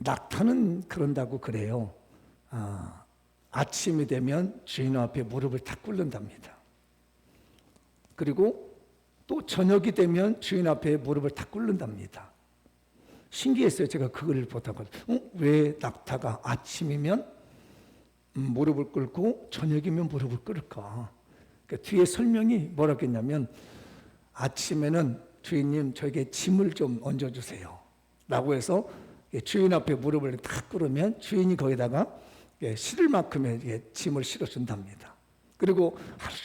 낙타는 그런다고 그래요. 아침이 되면 주인 앞에 무릎을 탁 꿇는답니다. 그리고 또 저녁이 되면 주인 앞에 무릎을 탁 꿇는답니다. 신기했어요. 제가 그걸 보다가 왜 낙타가 아침이면 무릎을 꿇고 저녁이면 무릎을 꿇을까? 그러니까 뒤에 설명이 뭐라고 했냐면, 아침에는 주인님 저에게 짐을 좀 얹어주세요 라고 해서 주인 앞에 무릎을 탁 꿇으면 주인이 거기다가 실을 만큼의 짐을 실어준답니다. 그리고 하루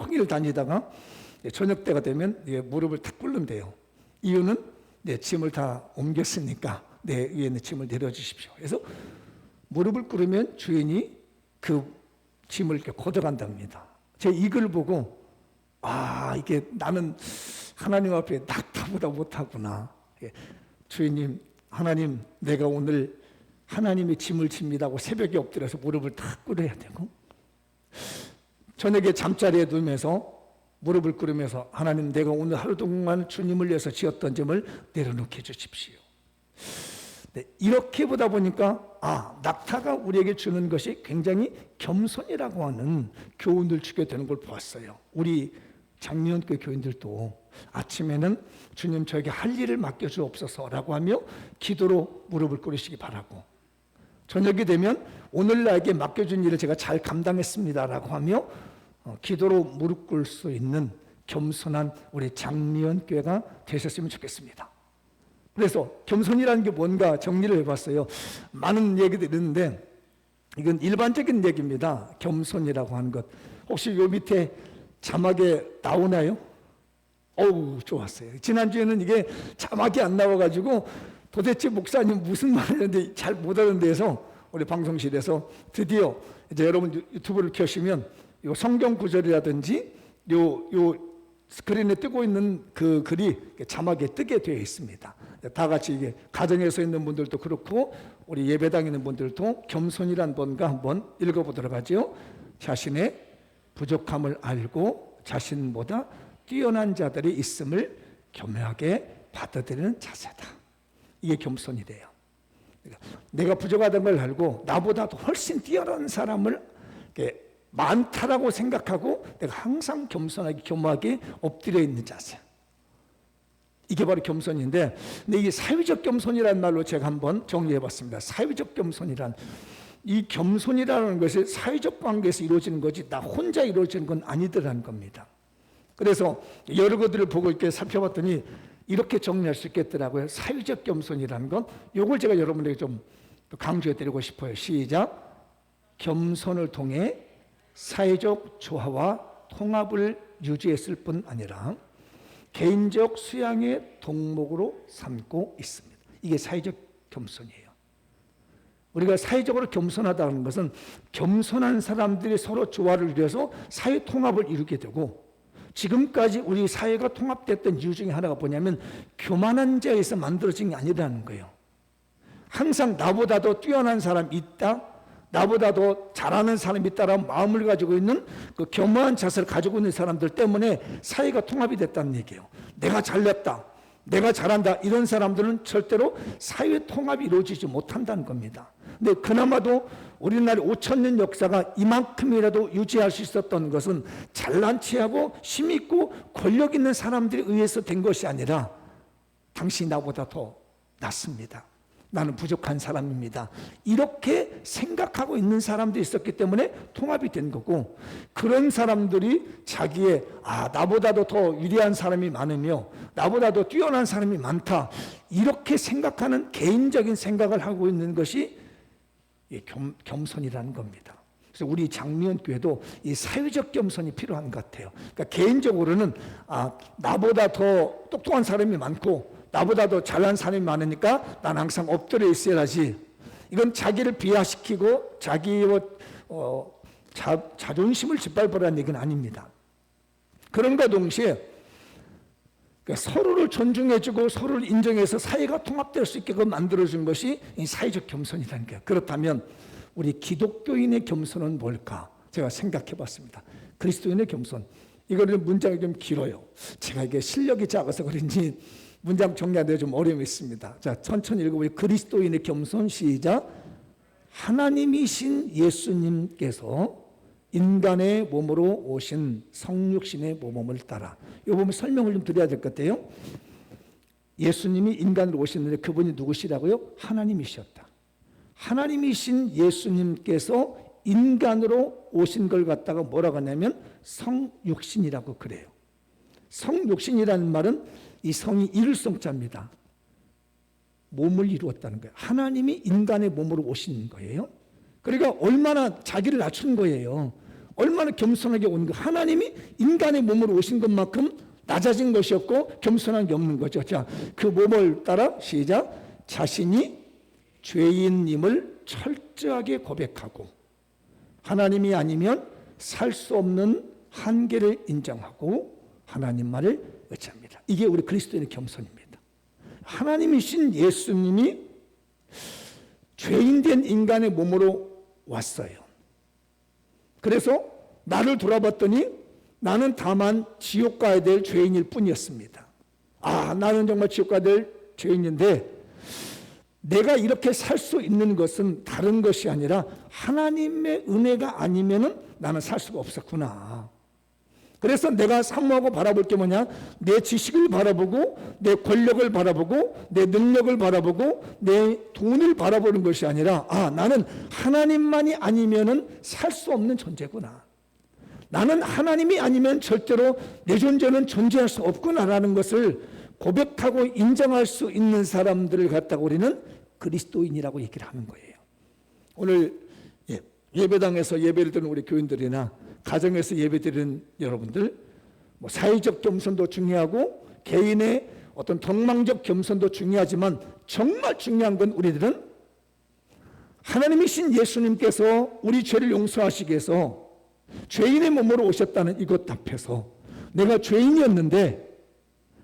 종일 다니다가 저녁 때가 되면 무릎을 탁 꿇는데요. 이유는 짐을 다 옮겼으니까 내 위에 있는 짐을 내려주십시오. 그래서 무릎을 꿇으면 주인이 그 짐을 이렇게 걷어간답니다. 제가 이걸 보고 이게 나는 하나님 앞에 낙타보다 못하구나. 주인님, 하나님, 내가 오늘 하나님의 짐을 집니다고 새벽에 엎드려서 무릎을 탁 꿇어야 되고, 저녁에 잠자리에 누우면서 무릎을 꿇으면서 하나님, 내가 오늘 하루 동안 주님을 위해서 지었던 짐을 내려놓게 해주십시오. 이렇게 보다 보니까 낙타가 우리에게 주는 것이 굉장히 겸손이라고 하는 교훈을 주게 되는 걸 보았어요. 우리 장미연교회 교인들도 아침에는 주님 저에게 할 일을 맡겨주옵소서라고 하며 기도로 무릎을 꿇으시기 바라고, 저녁이 되면 오늘 나에게 맡겨준 일을 제가 잘 감당했습니다라고 하며 기도로 무릎 꿇을 수 있는 겸손한 우리 장미연교회가 되셨으면 좋겠습니다. 그래서 겸손이라는 게 뭔가 정리를 해봤어요. 많은 얘기들이 있는데 이건 일반적인 얘기입니다. 겸손이라고 하는 것. 혹시 요 밑에 자막에 나오나요? 좋았어요. 지난주에는 이게 자막이 안 나와가지고 도대체 목사님 무슨 말이었는데 잘 못 알아듣는 데서 우리 방송실에서 드디어 이제 여러분 유튜브를 켜시면 요 성경 구절이라든지 요 스크린에 뜨고 있는 그 글이 자막에 뜨게 되어 있습니다. 다 같이 이게 가정에서 있는 분들도 그렇고 우리 예배당에 있는 분들도 겸손이란 뭔가 한번 읽어보도록 하죠. 자신의 부족함을 알고 자신보다 뛰어난 자들이 있음을 겸허하게 받아들이는 자세다. 이게 겸손이래요. 내가 부족하다는 걸 알고 나보다도 훨씬 뛰어난 사람을 많다라고 생각하고 내가 항상 겸손하게 겸허하게 엎드려 있는 자세. 이게 바로 겸손인데, 근데 이게 사회적 겸손이라는 말로 제가 한번 정리해봤습니다. 사회적 겸손이란, 이 겸손이라는 것이 사회적 관계에서 이루어지는 거지 나 혼자 이루어지는 건 아니더라는 겁니다. 그래서 여러 것들을 보고 이렇게 살펴봤더니 이렇게 정리할 수 있겠더라고요. 사회적 겸손이라는 건, 이걸 제가 여러분에게 좀 강조해드리고 싶어요. 시작. 겸손을 통해 사회적 조화와 통합을 유지했을 뿐 아니라 개인적 수양의 동목으로 삼고 있습니다. 이게 사회적 겸손이에요. 우리가 사회적으로 겸손하다는 것은 겸손한 사람들이 서로 조화를 이루어서 사회 통합을 이루게 되고, 지금까지 우리 사회가 통합됐던 이유 중에 하나가 뭐냐면 교만한 자에 의해서 만들어진 게 아니라는 거예요. 항상 나보다도 뛰어난 사람이 있다, 나보다 더 잘하는 사람이 있다라는 마음을 가지고 있는 그 겸허한 자세를 가지고 있는 사람들 때문에 사회가 통합이 됐다는 얘기예요. 내가 잘났다, 내가 잘한다, 이런 사람들은 절대로 사회 통합이 이루어지지 못한다는 겁니다. 근데 그나마도 우리나라의 5,000년 역사가 이만큼이라도 유지할 수 있었던 것은 잘난 체하고 힘있고 권력 있는 사람들에 의해서 된 것이 아니라 당신이 나보다 더 낫습니다, 나는 부족한 사람입니다, 이렇게 생각하고 있는 사람들이 있었기 때문에 통합이 된 거고, 그런 사람들이 자기의 나보다도 더 유리한 사람이 많으며 나보다도 뛰어난 사람이 많다, 이렇게 생각하는 개인적인 생각을 하고 있는 것이 겸손이라는 겁니다. 그래서 우리 장미연교회도 이 사회적 겸손이 필요한 것 같아요. 그러니까 개인적으로는 나보다 더 똑똑한 사람이 많고 나보다 더 잘난 사람이 많으니까 난 항상 엎드려 있어야지, 이건 자기를 비하시키고 자기의 자존심을 짓밟으라는 얘기는 아닙니다. 그런가 동시에 서로를 존중해주고 서로를 인정해서 사회가 통합될 수 있게 만들어준 것이 이 사회적 겸손이라는 거예요. 그렇다면 우리 기독교인의 겸손은 뭘까? 제가 생각해봤습니다. 그리스도인의 겸손, 이거는 문장이 좀 길어요. 제가 이게 실력이 작아서 그런지 문장 정리하는데 좀 어려움이 있습니다. 자, 천천히 읽어보죠. 그리스도인의 겸손. 시작. 하나님이신 예수님께서 인간의 몸으로 오신 성육신의 모범을 따라. 이 부분 설명을 좀 드려야 될 것 같아요. 예수님이 인간으로 오셨는데 그분이 누구시라고요? 하나님이셨다. 하나님이신 예수님께서 인간으로 오신 걸 갖다가 뭐라고 하냐면 성육신이라고 그래요. 성육신이라는 말은 이 성이 이룰성자입니다. 몸을 이루었다는 거예요. 하나님이 인간의 몸으로 오신 거예요. 그러니까 얼마나 자기를 낮춘 거예요. 얼마나 겸손하게 온 거. 하나님이 인간의 몸으로 오신 것만큼 낮아진 것이 없고 겸손한 게 없는 거죠. 자, 그 몸을 따라 시작. 자신이 죄인임을 철저하게 고백하고 하나님이 아니면 살 수 없는 한계를 인정하고 하나님 말을 의지합니다. 이게 우리 그리스도인의 겸손입니다. 하나님이신 예수님이 죄인된 인간의 몸으로 왔어요. 그래서 나를 돌아봤더니 나는 다만 지옥 가야 될 죄인일 뿐이었습니다. 아, 나는 정말 지옥 가야 될 죄인인데 내가 이렇게 살 수 있는 것은 다른 것이 아니라 하나님의 은혜가 아니면은 나는 살 수가 없었구나. 그래서 내가 사모하고 바라볼 게 뭐냐? 내 지식을 바라보고 내 권력을 바라보고 내 능력을 바라보고 내 돈을 바라보는 것이 아니라 아, 나는 하나님만이 아니면은 살 수 없는 존재구나. 나는 하나님이 아니면 절대로 내 존재는 존재할 수 없구나라는 것을 고백하고 인정할 수 있는 사람들을 갖다가 우리는 그리스도인이라고 얘기를 하는 거예요. 오늘 예배당에서 예배를 드리는 우리 교인들이나 가정에서 예배드리는 여러분들, 뭐 사회적 겸손도 중요하고 개인의 어떤 덕망적 겸손도 중요하지만 정말 중요한 건 우리들은 하나님이신 예수님께서 우리 죄를 용서하시기 위해서 죄인의 몸으로 오셨다는 이것 앞에서 내가 죄인이었는데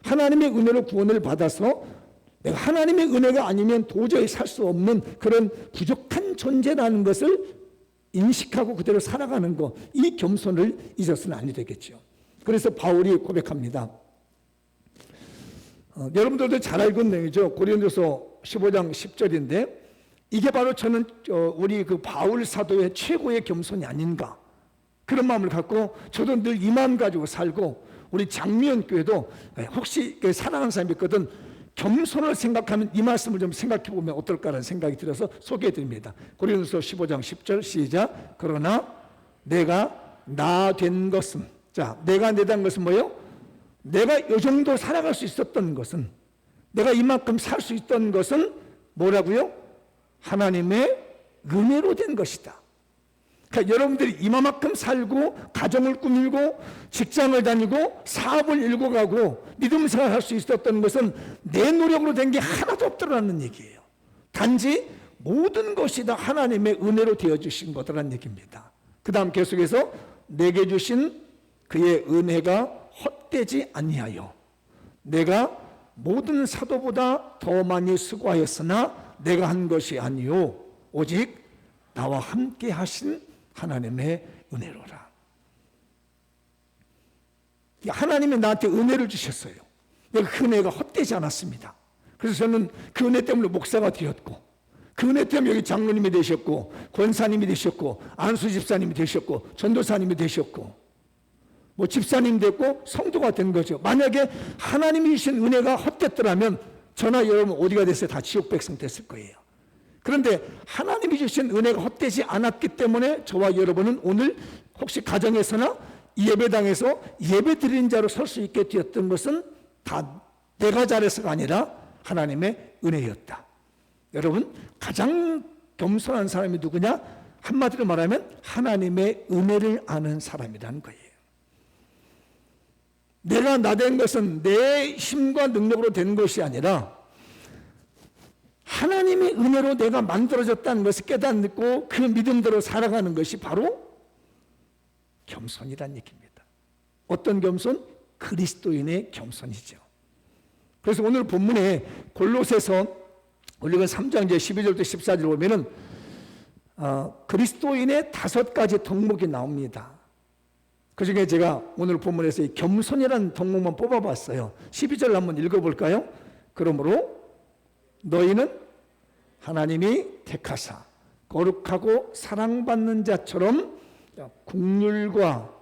하나님의 은혜로 구원을 받아서 내가 하나님의 은혜가 아니면 도저히 살 수 없는 그런 부족한 존재라는 것을 인식하고 그대로 살아가는 것, 이 겸손을 잊어서는 아니 되겠죠. 그래서 바울이 고백합니다. 여러분들도 잘 알고 있는 내용이죠. 고린도서 15장 10절인데 이게 바로 저는 우리 그 바울 사도의 최고의 겸손이 아닌가 그런 마음을 갖고 저도 늘 이 마음 가지고 살고 우리 장미연 교회도 혹시 사랑하는 사람이 있거든 겸손을 생각하면 이 말씀을 좀 생각해 보면 어떨까라는 생각이 들어서 소개해 드립니다. 고린도서 15장 10절 시작. 그러나 내가 나 된 것은, 자, 내가 내단 것은 뭐예요? 내가 이 정도 살아갈 수 있었던 것은, 내가 이만큼 살 수 있던 것은 뭐라고요? 하나님의 은혜로 된 것이다. 그러니까 여러분들이 이만큼 살고 가정을 꾸밀고 직장을 다니고 사업을 일궈가고 믿음 생활할 수 있었던 것은 내 노력으로 된 게 하나도 없더라는 얘기예요. 단지 모든 것이 다 하나님의 은혜로 되어주신 거더라는 얘기입니다. 그 다음 계속해서 내게 주신 그의 은혜가 헛되지 아니하여 내가 모든 사도보다 더 많이 수고하였으나 내가 한 것이 아니요 오직 나와 함께 하신 하나님의 은혜로라. 하나님이 나한테 은혜를 주셨어요. 내가 그 은혜가 헛되지 않았습니다. 그래서 저는 그 은혜 때문에 목사가 되었고 그 은혜 때문에 여기 장로님이 되셨고 권사님이 되셨고 안수 집사님이 되셨고 전도사님이 되셨고 뭐 집사님 됐고 성도가 된 거죠. 만약에 하나님이 주신 은혜가 헛됐더라면 저나 여러분 어디가 됐어요? 다 지옥 백성 됐을 거예요. 그런데 하나님이 주신 은혜가 헛되지 않았기 때문에 저와 여러분은 오늘 혹시 가정에서나 예배당에서 예배 드리는 자로 설 수 있게 되었던 것은 다 내가 잘해서가 아니라 하나님의 은혜였다. 여러분 가장 겸손한 사람이 누구냐? 한마디로 말하면 하나님의 은혜를 아는 사람이라는 거예요. 내가 나 된 것은 내 힘과 능력으로 된 것이 아니라 하나님의 은혜로 내가 만들어졌다는 것을 깨닫고 그 믿음대로 살아가는 것이 바로 겸손이란 얘기입니다. 어떤 겸손? 그리스도인의 겸손이죠. 그래서 오늘 본문에 골로새서 우리가 3장 12절부터 14절 보면은 그리스도인의 5가지 덕목이 나옵니다. 그 중에 제가 오늘 본문에서 이 겸손이라는 덕목만 뽑아봤어요. 12절 한번 읽어볼까요? 그러므로 너희는 하나님이 택하사 거룩하고 사랑받는 자처럼 긍휼과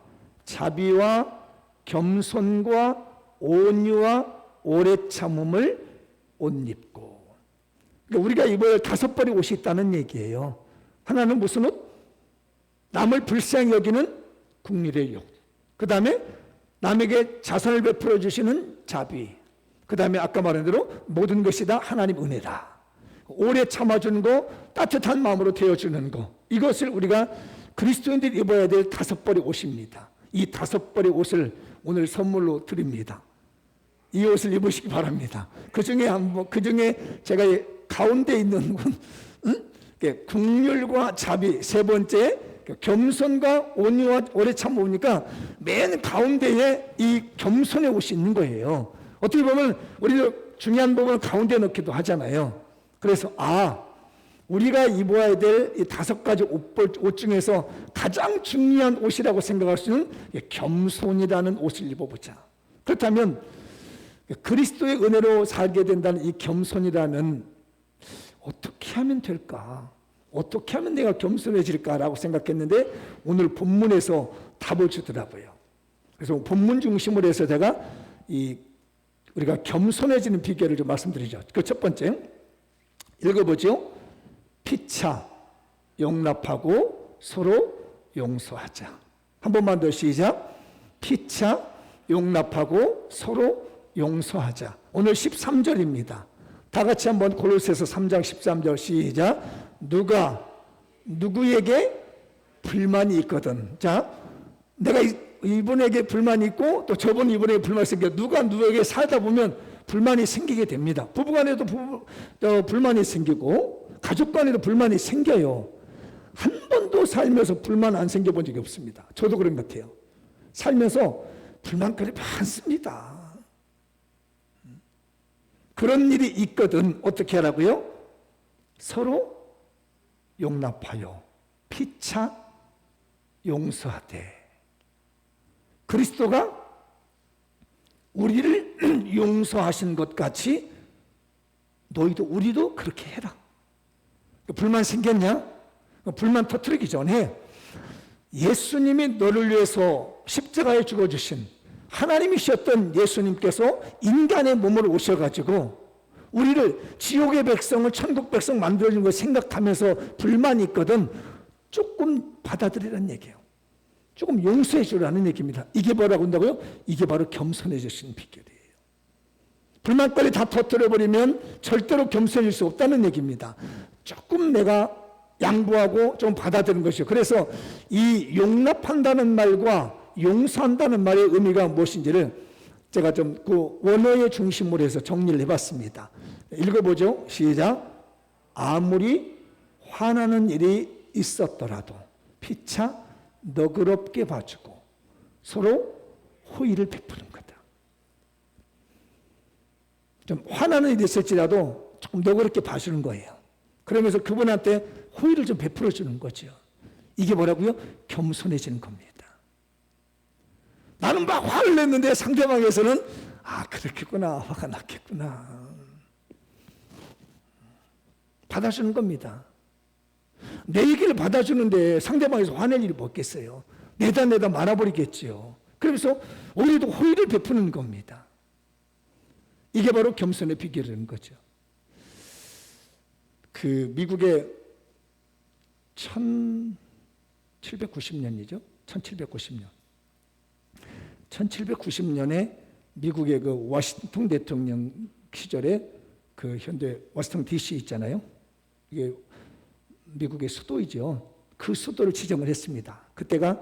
자비와 겸손과 온유와 오래 참음을 옷 입고. 그러니까 우리가 입어야 5벌의 옷이 있다는 얘기예요. 하나는 무슨 옷? 남을 불쌍히 여기는 긍휼의 욕. 그 다음에 남에게 자선을 베풀어 주시는 자비. 그 다음에 아까 말한 대로 모든 것이 다 하나님 은혜다. 오래 참아주는 거, 따뜻한 마음으로 되어주는 거. 이것을 우리가 그리스도인들이 입어야 될 5벌의 옷입니다. 이 5벌의 옷을 오늘 선물로 드립니다. 이 옷을 입으시기 바랍니다. 그 중에 제가 가운데 있는 건 긍휼과 자비, 세 번째 겸손과 온유와 오래 참으니까 맨 가운데에 이 겸손의 옷이 있는 거예요. 어떻게 보면 우리도 중요한 부분을 가운데 넣기도 하잖아요. 그래서 우리가 입어야 될 이 5가지 옷 중에서 가장 중요한 옷이라고 생각할 수 있는 겸손이라는 옷을 입어보자. 그렇다면 그리스도의 은혜로 살게 된다는 이 겸손이라는, 어떻게 하면 될까? 어떻게 하면 내가 겸손해질까라고 생각했는데 오늘 본문에서 답을 주더라고요. 그래서 본문 중심으로 해서 제가 우리가 겸손해지는 비결을 좀 말씀드리죠. 그 첫 번째 읽어보죠. 피차 용납하고 서로 용서하자. 한 번만 더 시작. 피차 용납하고 서로 용서하자. 오늘 13절입니다. 다 같이 한번 골로새서 3장 13절 시작. 누가 누구에게 불만이 있거든. 자, 내가 이분에게 불만이 있고 또 저분 이분에게 불만이 생겨. 누가 누구에게 살다 보면 불만이 생기게 됩니다. 부부간에도 불만이 생기고 가족 간에도 불만이 생겨요. 한 번도 살면서 불만 안 생겨본 적이 없습니다. 저도 그런 것 같아요. 살면서 불만거리 많습니다. 그런 일이 있거든. 어떻게 하라고요? 서로 용납하여 피차 용서하되. 그리스도가 우리를 용서하신 것 같이 우리도 그렇게 해라. 불만 생겼냐? 불만 터뜨리기 전에 예수님이 너를 위해서 십자가에 죽어주신 하나님이셨던 예수님께서 인간의 몸으로 오셔가지고 우리를 지옥의 백성을 천국 백성 만들어준 걸 생각하면서 불만이 있거든. 조금 받아들이라는 얘기예요. 조금 용서해 주라는 얘기입니다. 이게 뭐라고 한다고요? 이게 바로 겸손해지시는 비결이에요. 불만거리 다 터뜨려버리면 절대로 겸손해질 수 없다는 얘기입니다. 조금 내가 양보하고 좀 받아들이는 것이요. 그래서 이 용납한다는 말과 용서한다는 말의 의미가 무엇인지를 제가 좀 그 원어의 중심으로 해서 정리를 해봤습니다. 읽어보죠. 시작. 아무리 화나는 일이 있었더라도 피차 너그럽게 봐주고 서로 호의를 베푸는 거다. 좀 화나는 일이 있을지라도 조금 너그럽게 봐주는 거예요. 그러면서 그분한테 호의를 좀 베풀어 주는 거죠. 이게 뭐라고요? 겸손해지는 겁니다. 나는 막 화를 냈는데 상대방에서는 그렇겠구나, 화가 났겠구나, 받아주는 겁니다. 내 얘기를 받아주는데 상대방에서 화낼 일이 뭐겠어요? 내다 말아버리겠지요. 그러면서 우리도 호의를 베푸는 겁니다. 이게 바로 겸손의 비결인 거죠. 그 미국의 1790년이죠. 1790년. 1790년에 미국의 그 워싱턴 대통령 시절에 그 현대 워싱턴 DC 있잖아요. 이게 미국의 수도이죠. 그 수도를 지정을 했습니다. 그때가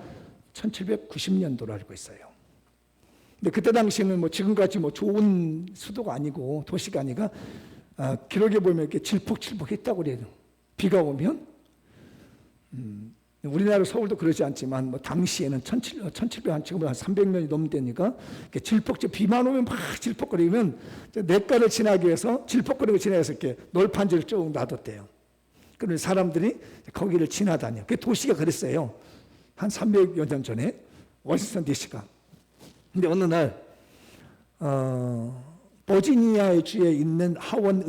1790년도로 알고 있어요. 근데 그때 당시에는 뭐 지금같이 뭐 좋은 수도가 아니고 도시가 아니라 기록에 보면 이렇게 질퍽질퍽했다고 그래요. 비가 오면 우리나라 서울도 그러지 않지만 뭐 당시에는 1700 지금 한 300년이 넘되니까 비만 오면 막 질퍽거리면 냇가를 지나기 위해서 질퍽거리고 지나서 이렇게 널판지를 쭉 놔뒀대요. 그러면 사람들이 거기를 지나다녀. 그 도시가 그랬어요. 한 300여 년 전에 워싱턴 DC가. 근데 어느 날 버지니아 주에 있는 하원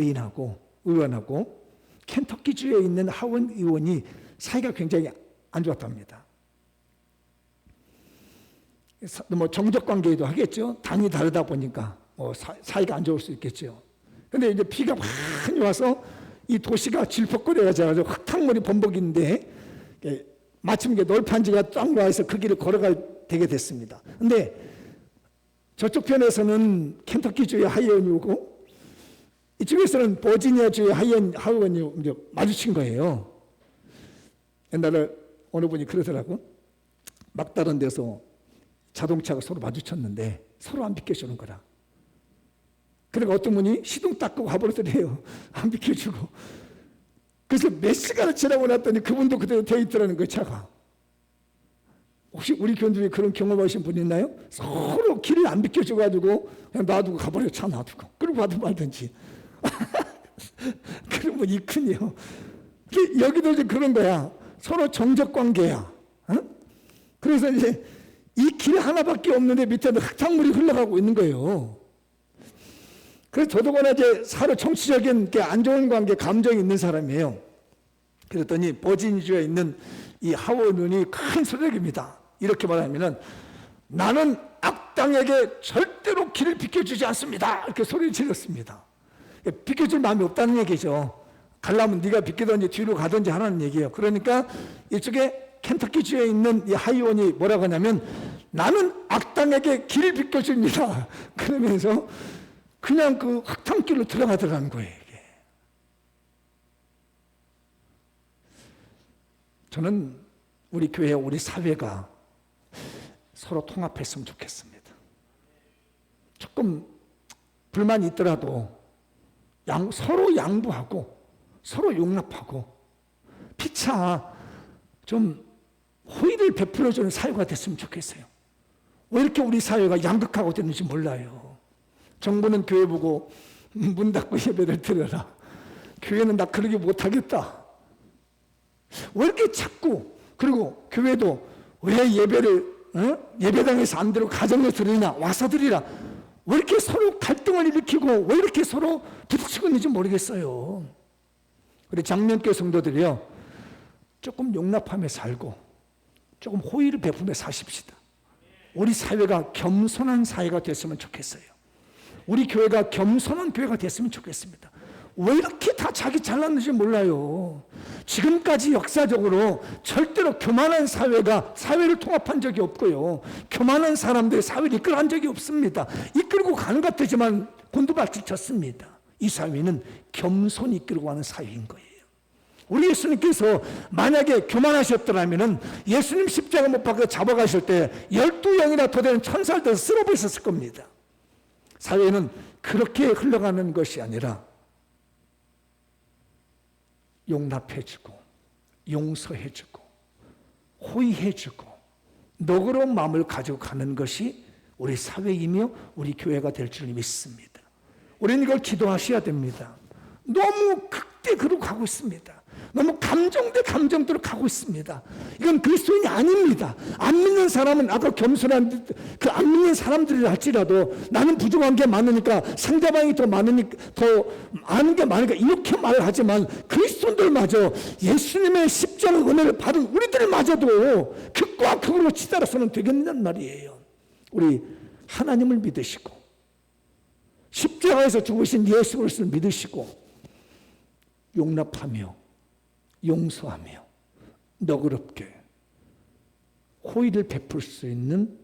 의원하고 켄터키 주에 있는 하원 의원이 사이가 굉장히 안 좋았답니다. 뭐 정적 관계도 하겠죠. 당이 다르다 보니까 사이가 안 좋을 수 있겠죠. 근데 이제 비가 많이 와서 이 도시가 질퍽거려가지고 흙탕물이 범벅인데 마침 널판지가 딱 나와서 그 길을 걸어갈 되게 됐습니다. 근데 저쪽 편에서는 켄터키주의 하원이 오고 이쪽에서는 버지니아주의 하원이 이제 마주친 거예요. 옛날에 어느 분이 그러더라고. 막다른 데서 자동차가 서로 마주쳤는데 서로 안 비켜주는 거라. 그러니까 어떤 분이 시동 닦고 가버리더래요. 안 비켜주고. 그래서 몇 시간을 지나고 났더니 그분도 그대로 되어 있더라는 거예요, 차가. 혹시 우리 교인 중에 그런 경험하신 분 있나요? 서로 길을 안 비켜줘가지고 그냥 놔두고 가버려요. 차 놔두고. 그러고 가든 말든지. 그런 분 있군요. 여기도 이제 그런 거야. 서로 정적 관계야. 어? 그래서 이제 이 길 하나밖에 없는데 밑에는 흙탕물이 흘러가고 있는 거예요. 그래서 더더구나 이제 서로 정치적인 안 좋은 관계, 감정이 있는 사람이에요. 그랬더니 버지니아주에 있는 이 하원의원이 큰 소리입니다. 이렇게 말하면은 나는 악당에게 절대로 길을 비켜주지 않습니다. 이렇게 소리를 질렀습니다. 비켜줄 마음이 없다는 얘기죠. 가려면 네가 비키든지 뒤로 가든지 하라는 얘기예요. 그러니까 이쪽에 켄터키주에 있는 이 하의원이 뭐라고 하냐면 나는 악당에게 길을 비켜줍니다. 그러면서 그냥 그 흙탕길로 들어가더라는 거예요. 이게. 저는 우리 교회, 우리 사회가 서로 통합했으면 좋겠습니다. 조금 불만이 있더라도 서로 양보하고 서로 용납하고 피차 좀 호의를 베풀어주는 사회가 됐으면 좋겠어요. 왜 이렇게 우리 사회가 양극화가 됐는지 몰라요. 정부는 교회 보고 문 닫고 예배를 드려라. 교회는 나 그러기 못하겠다. 왜 이렇게 자꾸, 그리고 교회도 왜 예배를 예배당에서 안 들고 가정에 드리나 와서 드리라. 왜 이렇게 서로 갈등을 일으키고 왜 이렇게 서로 부딪히고 있는지 모르겠어요. 우리 장면교 성도들이요, 조금 용납하며 살고 조금 호의를 베푸며 사십시다. 우리 사회가 겸손한 사회가 됐으면 좋겠어요. 우리 교회가 겸손한 교회가 됐으면 좋겠습니다. 왜 이렇게 다 자기 잘났는지 몰라요. 지금까지 역사적으로 절대로 교만한 사회가 사회를 통합한 적이 없고요. 교만한 사람들이 사회를 이끌어간 적이 없습니다. 이끌고 가는 것 같지만 곤두박질 쳤습니다. 이 사회는 겸손히 이끌고 가는 사회인 거예요. 우리 예수님께서 만약에 교만하셨더라면 예수님 십자가 못 박아 잡아가실 때 12영이나 더 되는 천사들 쓸어버렸을 겁니다. 사회는 그렇게 흘러가는 것이 아니라 용납해주고 용서해주고 호의해주고 너그러운 마음을 가지고 가는 것이 우리 사회이며 우리 교회가 될 줄 믿습니다. 우리는 이걸 기도하셔야 됩니다. 너무 극대그로 가고 있습니다. 너무 감정 대 감정대로 가고 있습니다. 이건 그리스도인이 아닙니다. 안 믿는 사람은 아까 겸손한 그 안 믿는 사람들이라 할지라도 나는 부족한 게 많으니까 상대방이 더 많으니까 더 아는 게 많으니까 이렇게 말을 하지만 그리스도인들마저 예수님의 십자가 은혜를 받은 우리들마저도 극과 극으로 치달아서는 되겠느냐는 말이에요. 우리 하나님을 믿으시고 십자가에서 죽으신 예수 그리스도를 믿으시고 용납하며 용서하며 너그럽게 호의를 베풀 수 있는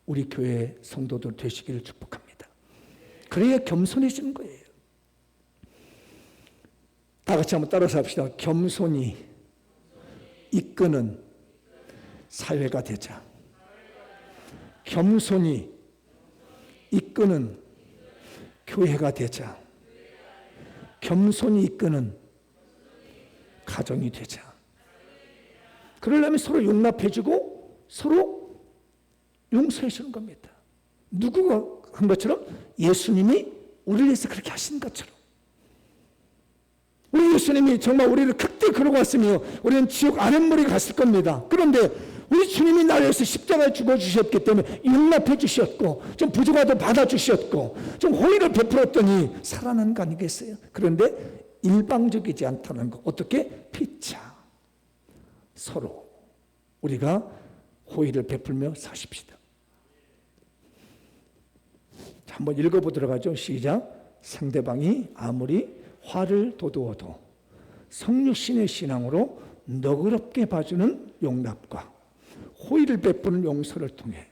우리 교회 성도들 되시기를 축복합니다. 그래야 겸손해지는 거예요. 다 같이 한번 따라서 합시다. 겸손히 이끄는 사회가 되자. 겸손히 이끄는 교회가 되자. 겸손히 이끄는 가정이 되자. 그러려면 서로 용납해주고 서로 용서해주는 겁니다. 누구가 한 것처럼 예수님이 우리를 위해서 그렇게 하신 것처럼. 우리 예수님이 정말 우리를 그때 그러고 왔으며 우리는 지옥 아랫물에 갔을 겁니다. 그런데 우리 주님이 나를 위해서 십자가에 죽어주셨기 때문에 용납해 주셨고, 좀 부족하도 받아주셨고, 좀 호의를 베풀었더니 살아난 거 아니겠어요? 그런데 일방적이지 않다는 거. 어떻게? 피차. 서로 우리가 호의를 베풀며 사십시다. 자, 한번 읽어보도록 하죠. 시작. 상대방이 아무리 화를 돋우어도 성육신의 신앙으로 너그럽게 봐주는 용납과 호의를 베푸는 용서를 통해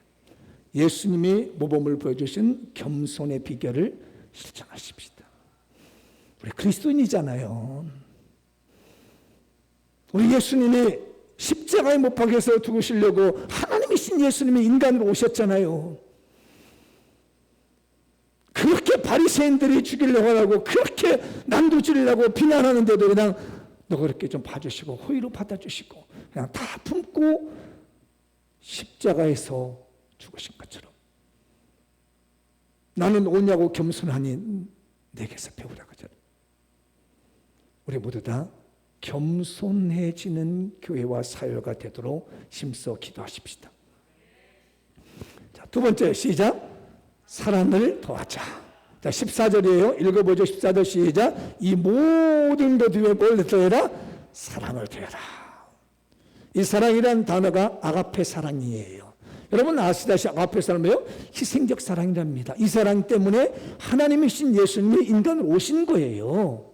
예수님이 모범을 보여주신 겸손의 비결을 실천하십시다. 우리 그리스도인이잖아요. 우리 예수님이 십자가에 못 박혀서 죽으시려고 하나님이신 예수님이 인간으로 오셨잖아요. 그렇게 바리새인들이 죽이려고 하고 그렇게 난도질려고 비난하는데도 그냥 너그럽게 좀 봐주시고 호의로 받아주시고 그냥 다 품고 십자가에서 죽으신 것처럼 나는 오냐고 겸손하니 내게서 배우라 그러잖아요. 우리 모두 다 겸손해지는 교회와 사회가 되도록 힘써 기도하십시다. 자, 두 번째 시작. 사랑을 더하자. 자, 14절이에요. 읽어보죠. 14절 시작. 이 모든 것 위에 뭘 더해라? 사랑을 더해라. 이 사랑이라는 단어가 아가페 사랑이에요. 여러분 아시다시피 아가페 사랑은 뭐예요? 희생적 사랑이랍니다. 이 사랑 때문에 하나님이신 예수님이 인간으로 오신 거예요.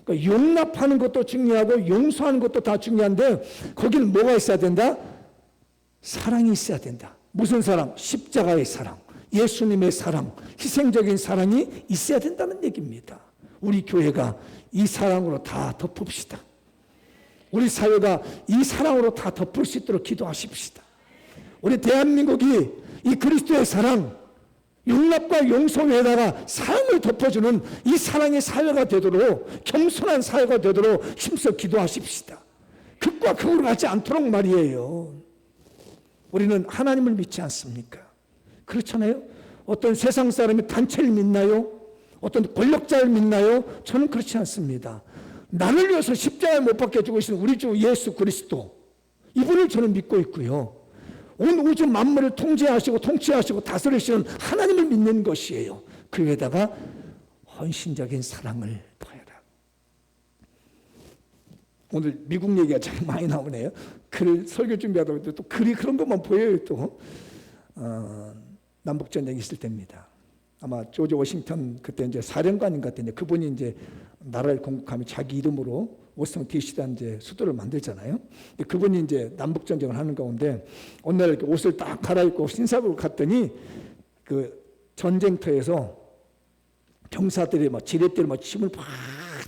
그러니까 용납하는 것도 중요하고 용서하는 것도 다 중요한데 거기는 뭐가 있어야 된다? 사랑이 있어야 된다. 무슨 사랑? 십자가의 사랑, 예수님의 사랑, 희생적인 사랑이 있어야 된다는 얘기입니다. 우리 교회가 이 사랑으로 다 덮읍시다. 우리 사회가 이 사랑으로 다 덮을 수 있도록 기도하십시다. 우리 대한민국이 이 그리스도의 사랑, 용납과 용서 외에다가 사랑을 덮어주는 이 사랑의 사회가 되도록, 겸손한 사회가 되도록 힘써 기도하십시다. 극과 극으로 가지 않도록 말이에요. 우리는 하나님을 믿지 않습니까? 그렇잖아요. 어떤 세상 사람이 단체를 믿나요? 어떤 권력자를 믿나요? 저는 그렇지 않습니다. 나를 위해서 십자가에 못 박혀 죽으신 우리 주 예수 그리스도, 이분을 저는 믿고 있고요. 온 우주 만물을 통제하시고 통치하시고 다스리시는 하나님을 믿는 것이에요. 그 위에다가 헌신적인 사랑을 더해라. 오늘 미국 얘기가 참 많이 나오네요. 글 설교 준비하다 보니 또 글이 그런 것만 보여요. 또 남북전쟁이 있을 때입니다. 아마 조지 워싱턴 그때 이제 사령관인 것 같은데 그분이 이제 나라를 공격하면 자기 이름으로 워싱턴 DC라는 이제 수도를 만들잖아요. 그분이 이제 남북 전쟁을 하는 가운데 어느 날 이렇게 옷을 딱 갈아입고 신사복을 갔더니 그 전쟁터에서 병사들이 막 지렛대로 막 침을 팍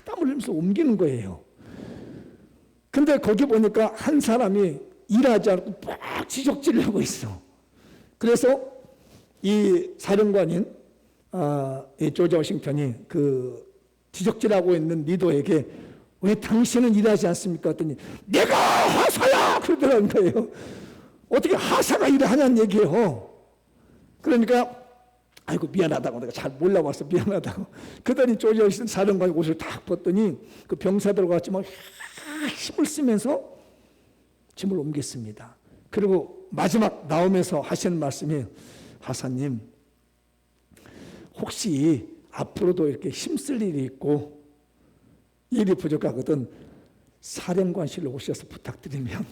땀을 흘리면서 옮기는 거예요. 근데 거기 보니까 한 사람이 일하지 않고 막 지적질을 하고 있어. 그래서 이 사령관인 이 조지 워싱턴이 그 지적질하고 있는 리더에게 왜 당신은 일하지 않습니까? 했더니 내가 하사야! 그러더라는 거예요. 어떻게 하사가 일을 하냐는 얘기예요. 그러니까 아이고 미안하다고 내가 잘 몰라봐서 미안하다고. 그러더니 조지 워싱턴 사령관이 옷을 딱 벗더니 그 병사들과 같이 막 힘을 쓰면서 짐을 옮겼습니다. 그리고 마지막 나오면서 하시는 말씀이 하사님 혹시 앞으로도 이렇게 힘쓸 일이 있고 일이 부족하거든 사령관실로 오셔서 부탁드리면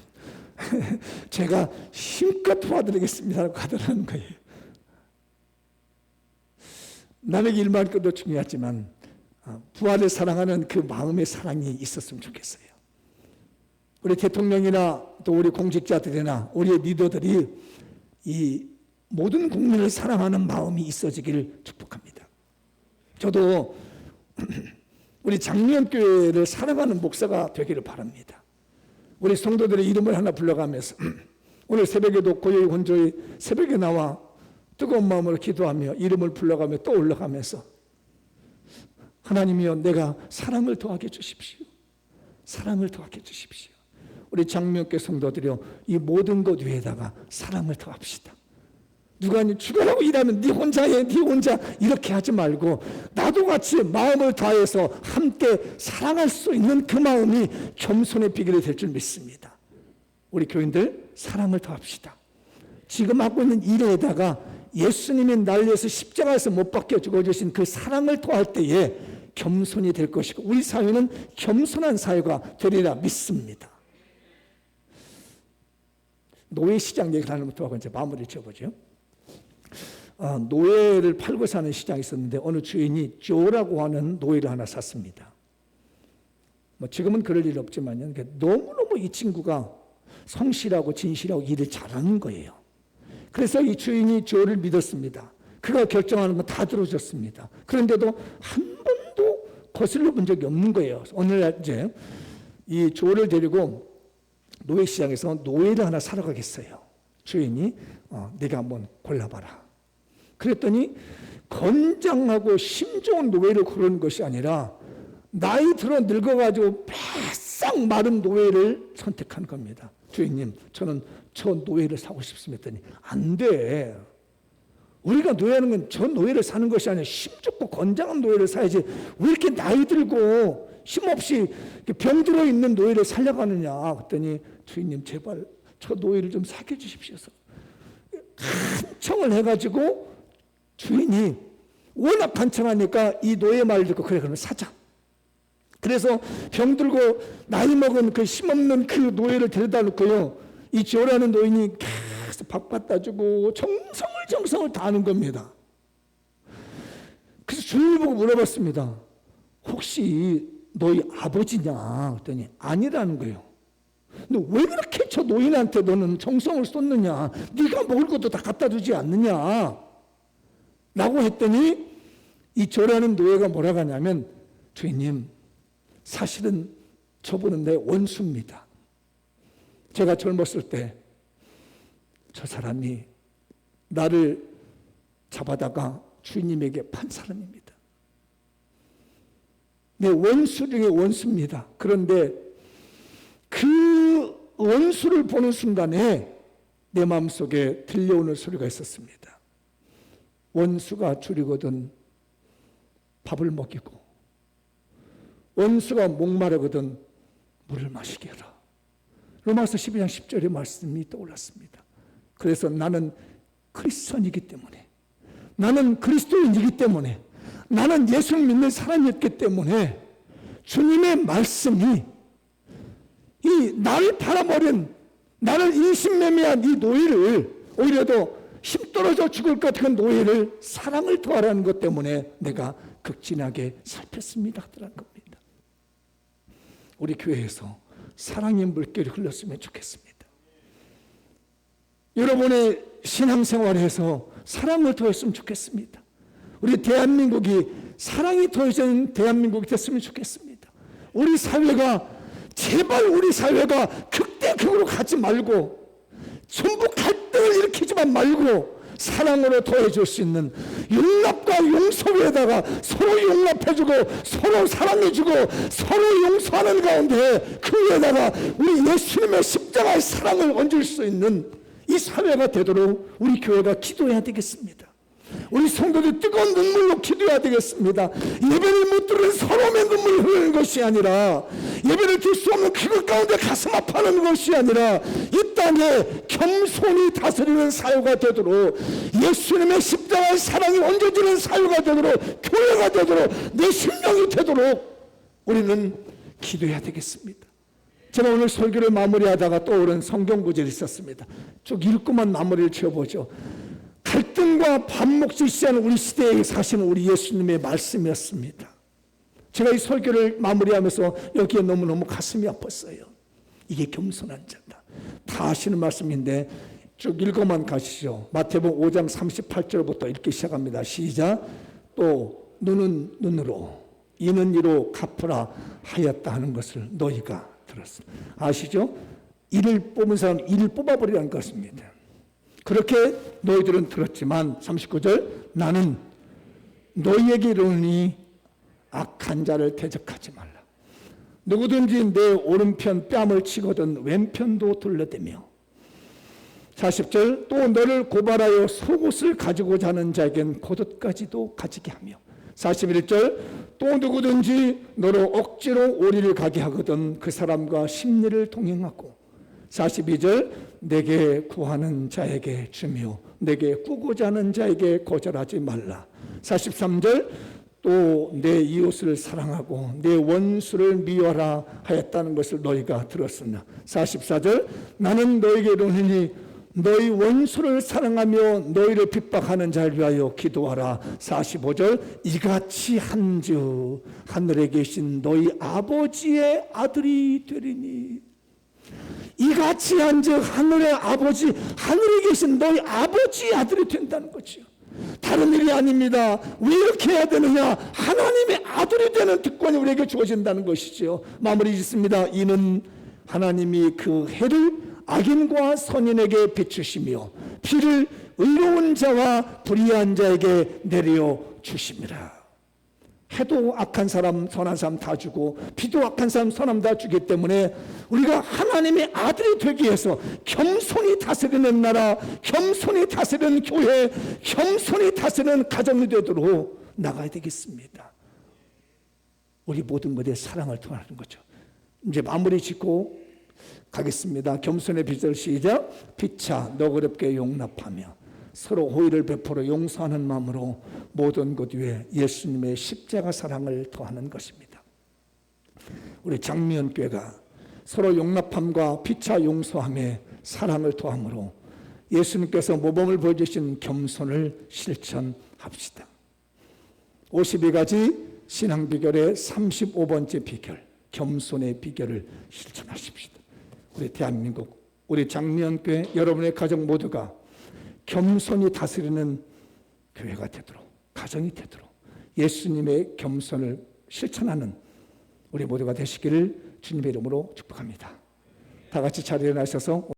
제가 힘껏 도와드리겠습니다라고 하더라는 거예요. 남에게 일만 것도 중요하지만 부하를 사랑하는 그 마음의 사랑이 있었으면 좋겠어요. 우리 대통령이나 또 우리 공직자들이나 우리의 리더들이 이 모든 국민을 사랑하는 마음이 있어지기를 축복합니다. 저도 우리 장로교회를 사랑하는 목사가 되기를 바랍니다. 우리 성도들의 이름을 하나 불러가면서 오늘 새벽에도 고요히 혼조히 새벽에 나와 뜨거운 마음으로 기도하며 이름을 불러가며 또 올라가면서 하나님이여 내가 사랑을 더하게 해주십시오. 사랑을 더하게 해주십시오. 우리 장로교회 성도들이여 이 모든 것 위에다가 사랑을 더합시다. 누가 죽으라고 일하면 네 혼자 해, 네 혼자 이렇게 하지 말고 나도 같이 마음을 다해서 함께 사랑할 수 있는 그 마음이 겸손의 비결이 될 줄 믿습니다. 우리 교인들 사랑을 더합시다. 지금 하고 있는 일에다가 예수님이 날 위해서 십자가에서 못 박혀 죽어주신 그 사랑을 더할 때에 겸손이 될 것이고 우리 사회는 겸손한 사회가 되리라 믿습니다. 노예시장 얘기를 하는 것도 하고 이제 마무리를 지어보죠. 노예를 팔고 사는 시장이 있었는데 어느 주인이 조라고 하는 노예를 하나 샀습니다. 뭐 지금은 그럴 일 없지만요. 너무너무 이 친구가 성실하고 진실하고 일을 잘하는 거예요. 그래서 이 주인이 조를 믿었습니다. 그가 결정하는 건 다 들어줬습니다. 그런데도 한 번도 거슬러 본 적이 없는 거예요. 오늘날 이제 이 조를 데리고 노예시장에서 노예를 하나 사러 가겠어요. 주인이 네가 한번 골라봐라. 그랬더니 건장하고 심 좋은 노예를 고르는 것이 아니라 나이 들어 늙어가지고 바싹 마른 노예를 선택한 겁니다. 주인님, 저는 저 노예를 사고 싶습니다 했더니 안 돼. 우리가 노예하는 건 저 노예를 사는 것이 아니라 힘좋고 건장한 노예를 사야지 왜 이렇게 나이 들고 힘없이 병들어 있는 노예를 살려가느냐. 그랬더니 주인님 제발 저 노예를 좀 사게 주십시오. 간청을 해가지고 주인이 워낙 간청하니까 이 노예 말을 듣고 그래 그러면 사자. 그래서 병들고 나이 먹은 그 힘없는 그 노예를 데려다 놓고요. 이 조라는 노인이 계속 밥 갖다 주고 정성을 다하는 겁니다. 그래서 주인을 보고 물어봤습니다. 혹시 너희 아버지냐? 그랬더니 아니라는 거예요. 너 왜 그렇게 저 노인한테 너는 정성을 쏟느냐? 네가 먹을 것도 다 갖다 주지 않느냐? 라고 했더니 이 조라는 노예가 뭐라고 하냐면 주인님 사실은 저분은 내 원수입니다. 제가 젊었을 때 저 사람이 나를 잡아다가 주인님에게 판 사람입니다. 내 원수 중에 원수입니다. 그런데 그 원수를 보는 순간에 내 마음속에 들려오는 소리가 있었습니다. 원수가 줄이거든 밥을 먹이고 원수가 목마르거든 물을 마시게 하라. 로마서 12장 10절의 말씀이 떠올랐습니다. 그래서 나는 크리스천이기 때문에 나는 그리스도인이기 때문에 나는 예수를 믿는 사람이었기 때문에 주님의 말씀이 이 나를 팔아버린 나를 인신매매한 이 노예를 오히려 더 힘 떨어져 죽을 것 같은 노예를 사랑을 더하라는 것 때문에 내가 극진하게 살폈습니다 하더라는 겁니다. 우리 교회에서 사랑의 물결이 흘렀으면 좋겠습니다. 여러분의 신앙생활에서 사랑을 더했으면 좋겠습니다. 우리 대한민국이 사랑이 더해진 대한민국이 됐으면 좋겠습니다. 우리 사회가 제발 우리 사회가 극대극으로 가지 말고 전부 갈등을 일으키지만 말고 사랑으로 더해줄 수 있는 용납과 용서 위에다가 서로 용납해주고 서로 사랑해주고 서로 용서하는 가운데 그 위에다가 우리 예수님의 십자가의 사랑을 얹을 수 있는 이 사회가 되도록 우리 교회가 기도해야 되겠습니다. 우리 성도들 뜨거운 눈물로 기도해야 되겠습니다. 예배를 못 들은 서러움의 눈물을 흘리는 것이 아니라 예배를 들 수 없는 그것 가운데 가슴 아파하는 것이 아니라 이 땅에 겸손히 다스리는 사회가 되도록 예수님의 십자가의 사랑이 얹어지는 사회가 되도록 교회가 되도록 내 심령이 되도록 우리는 기도해야 되겠습니다. 제가 오늘 설교를 마무리하다가 떠오른 성경 구절이 있었습니다. 쭉 읽고만 마무리를 지어보죠. 갈등과 반목질시하는 우리 시대에 사시는 우리 예수님의 말씀이었습니다. 제가 이 설교를 마무리하면서 여기에 너무너무 가슴이 아팠어요. 이게 겸손한 자다. 다 아시는 말씀인데 쭉 읽어만 가시죠. 마태복음 5장 38절부터 읽기 시작합니다. 시작. 또 눈은 눈으로 이는 이로 갚으라 하였다 하는 것을 너희가 들었어. 아시죠? 이를 뽑은 사람 이를 뽑아버리라는 것입니다. 그렇게 너희들은 들었지만 39절 나는 너희에게 이르노니 악한 자를 대적하지 말라. 누구든지 내 오른편 뺨을 치거든 왼편도 둘러대며 40절 또 너를 고발하여 속옷을 가지고자 하는 자에겐 겉옷까지도 가지게 하며 41절 또 누구든지 너로 억지로 오리를 가게 하거든 그 사람과 심리를 동행하고 42절 내게 구하는 자에게 주며 내게 꾸고자 하는 자에게 거절하지 말라. 43절 또 내 이웃을 사랑하고 내 원수를 미워하라 하였다는 것을 너희가 들었으나 44절 나는 너에게 이르노니 너희 원수를 사랑하며 너희를 핍박하는 자를 위하여 기도하라. 45절 이같이 한즉 하늘에 계신 너희 아버지의 아들이 되리니. 이같이 한즉 하늘의 아버지, 하늘에 계신 너희 아버지의 아들이 된다는 거죠. 다른 일이 아닙니다. 왜 이렇게 해야 되느냐? 하나님의 아들이 되는 특권이 우리에게 주어진다는 것이죠. 마무리 짓습니다. 이는 하나님이 그 해를 악인과 선인에게 비추시며 비를 의로운 자와 불의한 자에게 내려 주십니다. 해도 악한 사람 선한 사람 다 주고 비도 악한 사람 선한 사람 다 주기 때문에 우리가 하나님의 아들이 되기 위해서 겸손히 다스리는 나라, 겸손히 다스리는 교회, 겸손히 다스리는 가정이 되도록 나가야 되겠습니다. 우리 모든 것에 사랑을 통하는 거죠. 이제 마무리 짓고 가겠습니다. 겸손의 빚을 시작. 피차 너그럽게 용납하며 서로 호의를 베풀어 용서하는 마음으로 모든 것 위에 예수님의 십자가 사랑을 더하는 것입니다. 우리 장미연교회가 서로 용납함과 피차 용서함에 사랑을 더함으로 예수님께서 모범을 보여주신 겸손을 실천합시다. 52가지 신앙 비결의 35번째 비결, 겸손의 비결을 실천하십시다. 우리 대한민국, 우리 장미연교회 여러분의 가정 모두가 겸손히 다스리는 교회가 되도록, 가정이 되도록 예수님의 겸손을 실천하는 우리 모두가 되시기를 주님의 이름으로 축복합니다. 다 같이 자리에 나셔서